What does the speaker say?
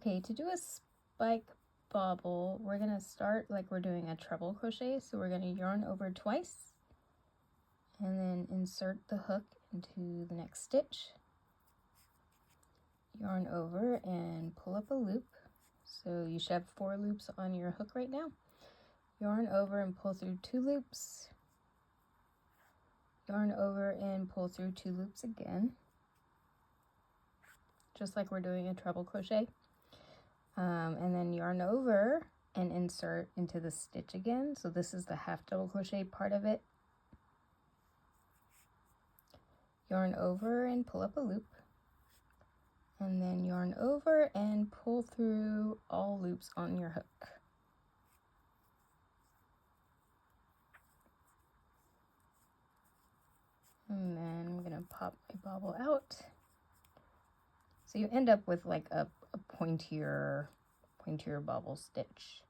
Okay, to do a spike bobble, we're going to start like we're doing a treble crochet. So we're going to yarn over twice and then insert the hook into the next stitch. Yarn over and pull up a loop. So you should have 4 loops on your hook right now. Yarn over and pull through 2 loops. Yarn over and pull through 2 loops again, just like we're doing a treble crochet. And then yarn over and insert into the stitch again. So this is the half double crochet part of it. Yarn over and pull up a loop. And then yarn over and pull through all loops on your hook. And then I'm gonna pop my bobble out. So you end up with like a pointier bobble stitch.